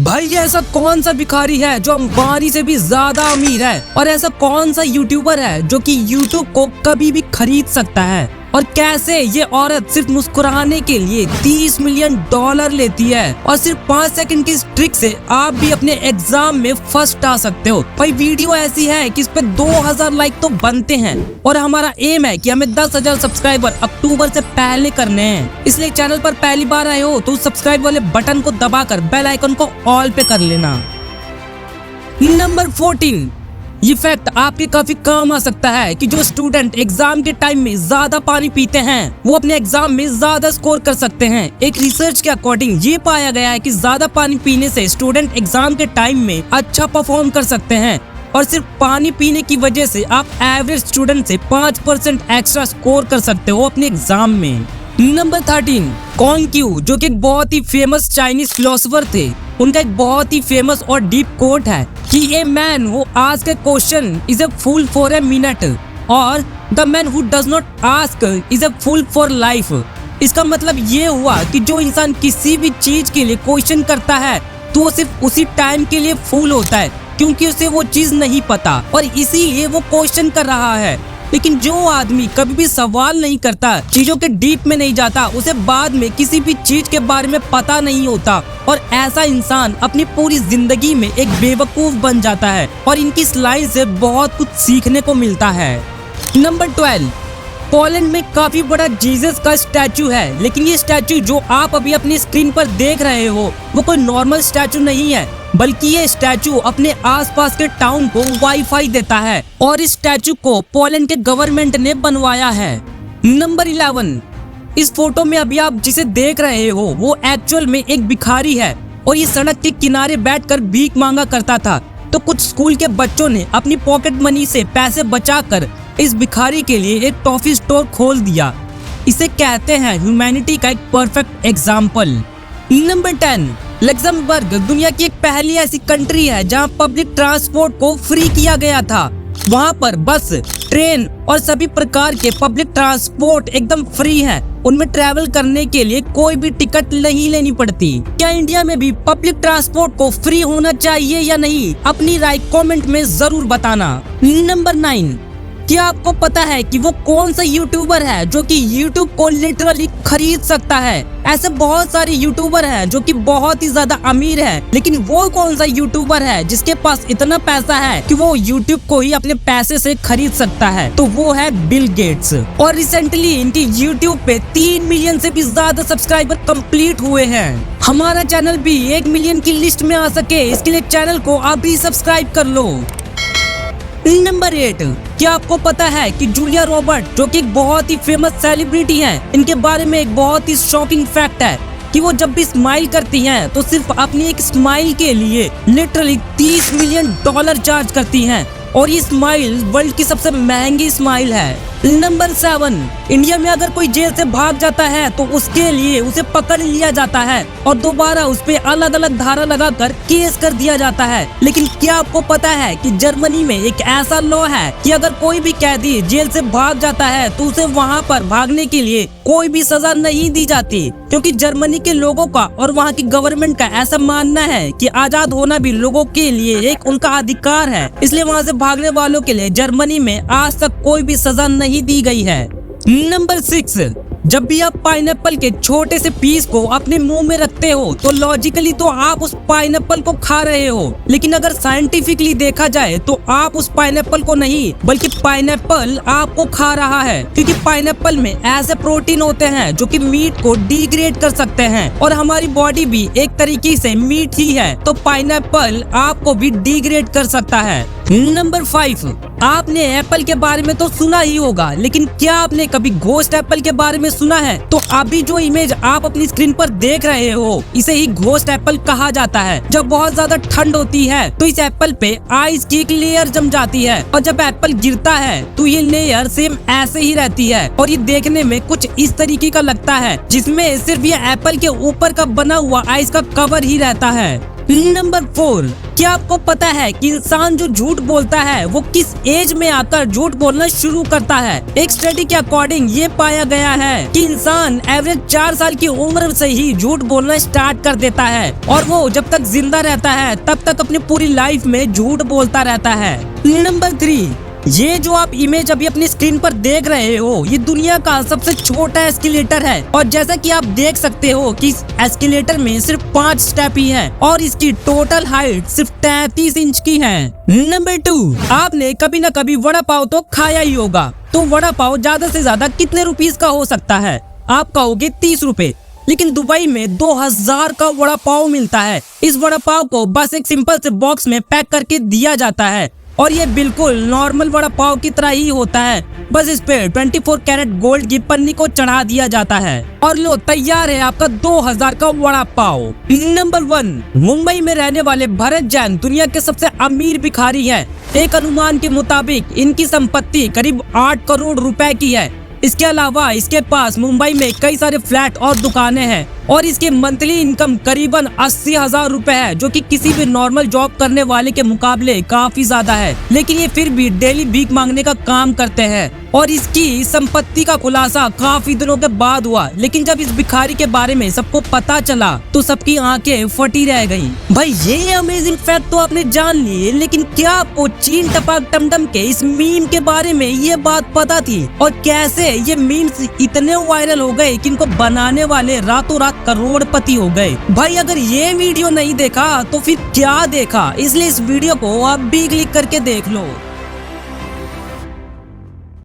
भाई ऐसा कौन सा भिखारी है जो अंबानी से भी ज्यादा अमीर है, और ऐसा कौन सा यूट्यूबर है जो कि यूट्यूब को कभी भी खरीद सकता है, और कैसे ये औरत सिर्फ मुस्कुराने के लिए $30 मिलियन लेती है, और सिर्फ 5 सेकंड की इस ट्रिक से आप भी अपने एग्जाम में फर्स्ट आ सकते हो। भाई वीडियो ऐसी है कि इस पे 2000 लाइक तो बनते हैं, और हमारा एम है कि हमें 10,000 सब्सक्राइबर अक्टूबर से पहले करने हैं। इसलिए चैनल पर पहली बार आए हो तो सब्सक्राइब वाले बटन को दबाकर बेल आइकन को ऑल पे कर लेना। नंबर 14, ये फैक्ट आपके काफी काम आ सकता है कि जो स्टूडेंट एग्जाम के टाइम में ज्यादा पानी पीते हैं वो अपने एग्जाम में ज्यादा स्कोर कर सकते हैं। एक रिसर्च के अकॉर्डिंग ये पाया गया है कि ज्यादा पानी पीने से स्टूडेंट एग्जाम के टाइम में अच्छा परफॉर्म कर सकते हैं, और सिर्फ पानी पीने की वजह से आप एवरेज स्टूडेंट से 5% एक्स्ट्रा स्कोर कर सकते हो अपने एग्जाम में। नंबर 13, कॉन्क्यू, जो कि एक बहुत ही फेमस चाइनीज फिलोसोफर थे। उनका एक बहुत ही फेमस और डीप कोट है कि a man who ask a question is a fool for a minute, और the man who does not ask is a fool for life. इसका मतलब ये हुआ कि जो इंसान किसी भी चीज के लिए क्वेश्चन करता है तो वो सिर्फ उसी टाइम के लिए फूल होता है, क्योंकि उसे वो चीज नहीं पता और इसीलिए वो क्वेश्चन कर रहा है। लेकिन जो आदमी कभी भी सवाल नहीं करता, चीजों के डीप में नहीं जाता, उसे बाद में किसी भी चीज के बारे में पता नहीं होता, और ऐसा इंसान अपनी पूरी जिंदगी में एक बेवकूफ बन जाता है। और इनकी लाइन से बहुत कुछ सीखने को मिलता है। नंबर 12, पोलैंड में काफी बड़ा जीसस का स्टैचू है, लेकिन ये स्टैचू जो आप अभी अपनी स्क्रीन पर देख रहे हो वो कोई नॉर्मल स्टैचू नहीं है, बल्कि ये स्टैचू अपने आसपास के टाउन को वाईफाई देता है, और इस स्टैचू को पोलैंड के गवर्नमेंट ने बनवाया है। नंबर 11, इस फोटो में अभी आप जिसे देख रहे हो वो एक्चुअल में एक भिखारी है, और ये सड़क के किनारे बैठकर भीख मांगा करता था। तो कुछ स्कूल के बच्चों ने अपनी पॉकेट मनी से पैसे बचाकर इस भिखारी के लिए एक टॉफी स्टोर खोल दिया। इसे कहते हैं ह्यूमैनिटी का एक परफेक्ट एग्जाम्पल। नंबर 10, लग्जमबर्ग दुनिया की एक पहली ऐसी कंट्री है जहां पब्लिक ट्रांसपोर्ट को फ्री किया गया था। वहां पर बस, ट्रेन और सभी प्रकार के पब्लिक ट्रांसपोर्ट एकदम फ्री हैं। उनमें ट्रैवल करने के लिए कोई भी टिकट नहीं लेनी पड़ती। क्या इंडिया में भी पब्लिक ट्रांसपोर्ट को फ्री होना चाहिए या नहीं? अपनी राय कमेंट में जरूर बताना। नंबर 9, क्या आपको पता है कि वो कौन सा यूट्यूबर है जो कि यूट्यूब को लिटरली खरीद सकता है? ऐसे बहुत सारे यूट्यूबर हैं जो कि बहुत ही ज्यादा अमीर हैं, लेकिन वो कौन सा यूट्यूबर है जिसके पास इतना पैसा है कि वो यूट्यूब को ही अपने पैसे से खरीद सकता है? तो वो है बिल गेट्स। और रिसेंटली इनकी यूट्यूब पे 3 मिलियन से भी ज्यादा सब्सक्राइबर कंप्लीट हुए हैं। हमारा चैनल भी 1 मिलियन की लिस्ट में आ सके, इसके लिए चैनल को अभी सब्सक्राइब कर लो। नंबर 8, क्या आपको पता है कि जूलिया रॉबर्ट जो कि एक बहुत ही फेमस सेलिब्रिटी हैं, इनके बारे में एक बहुत ही शॉकिंग फैक्ट है कि वो जब भी स्माइल करती हैं तो सिर्फ अपनी एक स्माइल के लिए लिटरली $30 मिलियन चार्ज करती हैं, और ये स्माइल वर्ल्ड की सबसे महंगी स्माइल है। नंबर 7, इंडिया में अगर कोई जेल से भाग जाता है तो उसके लिए उसे पकड़ लिया जाता है और दोबारा उस पे अलग अलग धारा लगाकर केस कर दिया जाता है। लेकिन क्या आपको पता है कि जर्मनी में एक ऐसा लॉ है कि अगर कोई भी कैदी जेल से भाग जाता है तो उसे वहाँ पर भागने के लिए कोई भी सजा नहीं दी जाती, क्योंकि जर्मनी के लोगों का और वहाँ की गवर्नमेंट का ऐसा मानना है कि आजाद होना भी लोगों के लिए एक उनका अधिकार है। इसलिए वहाँ से भागने वालों के लिए जर्मनी में आज तक कोई भी सजा नहीं दी गई है। नंबर 6, जब भी आप पाइनएप्पल के छोटे से पीस को अपने मुंह में रखते हो तो लॉजिकली तो आप उस पाइनएप्पल को खा रहे हो, लेकिन अगर साइंटिफिकली देखा जाए तो आप उस पाइनएप्पल को नहीं बल्कि पाइनएप्पल आपको खा रहा है, क्योंकि पाइनएप्पल में ऐसे प्रोटीन होते हैं जो कि मीट को डिग्रेड कर सकते हैं, और हमारी बॉडी भी एक तरीके से मीट ही है, तो पाइनएप्पल आपको भी डिग्रेड कर सकता है। नंबर 5, आपने एप्पल के बारे में तो सुना ही होगा, लेकिन क्या आपने कभी घोस्ट एप्पल के बारे में सुना है? तो अभी जो इमेज आप अपनी स्क्रीन पर देख रहे हो इसे ही घोस्ट एप्पल कहा जाता है। जब बहुत ज्यादा ठंड होती है तो इस एप्पल पे आइस की एक लेयर जम जाती है, और जब एप्पल गिरता है तो ये लेयर सेम ऐसे ही रहती है, और ये देखने में कुछ इस तरीके का लगता है जिसमें सिर्फ ये एप्पल के ऊपर का बना हुआ आइस का कवर ही रहता है। नंबर 4, क्या आपको पता है कि इंसान जो झूठ बोलता है वो किस एज में आकर झूठ बोलना शुरू करता है? एक स्टडी के अकॉर्डिंग ये पाया गया है कि इंसान एवरेज 4 साल की उम्र से ही झूठ बोलना स्टार्ट कर देता है और वो जब तक जिंदा रहता है तब तक अपनी पूरी लाइफ में झूठ बोलता रहता है। नंबर 3, ये जो आप इमेज अभी अपनी स्क्रीन पर देख रहे हो ये दुनिया का सबसे छोटा एस्केलेटर है और जैसा कि आप देख सकते हो कि इस एस्केलेटर में सिर्फ 5 स्टेप ही है और इसकी टोटल हाइट सिर्फ 33 इंच की है। नंबर 2, आपने कभी न कभी वड़ा पाव तो खाया ही होगा, तो वड़ा पाव ज्यादा से ज्यादा कितने रुपीस का हो सकता है? आप कहोगे 30 रुपए, लेकिन दुबई में 2000 का वड़ा पाव मिलता है। इस वड़ा पाव को बस एक सिंपल से बॉक्स में पैक करके दिया जाता है और ये बिल्कुल नॉर्मल वड़ा पाव की तरह ही होता है, बस इस पे 24 कैरेट गोल्ड की पन्नी को चढ़ा दिया जाता है और लो तैयार है आपका 2000 का वड़ा पाव। नंबर 1, मुंबई में रहने वाले भरत जैन दुनिया के सबसे अमीर भिखारी हैं। एक अनुमान के मुताबिक इनकी संपत्ति करीब 8 करोड़ रुपए की है। इसके अलावा इसके पास मुंबई में कई सारे फ्लैट और दुकानें हैं और इसकी मंथली इनकम करीबन 80,000 रुपए है, जो कि किसी भी नॉर्मल जॉब करने वाले के मुकाबले काफी ज्यादा है। लेकिन ये फिर भी डेली भीख मांगने का काम करते हैं और इसकी संपत्ति का खुलासा काफी दिनों के बाद हुआ। लेकिन जब इस भिखारी के बारे में सबको पता चला तो सबकी आंखें फटी रह गईं। भाई ये अमेजिंग फैक्ट तो आपने जान ली, लेकिन क्या आपको चीन टपाक टमटम के इस मीम के बारे में ये बात पता थी? और कैसे ये मीम्स इतने वायरल हो गए कि इनको बनाने वाले रातों रात करोड़पति हो गए? भाई अगर ये वीडियो नहीं देखा तो फिर क्या देखा? इसलिए इस वीडियो को आप भी क्लिक करके देख लो।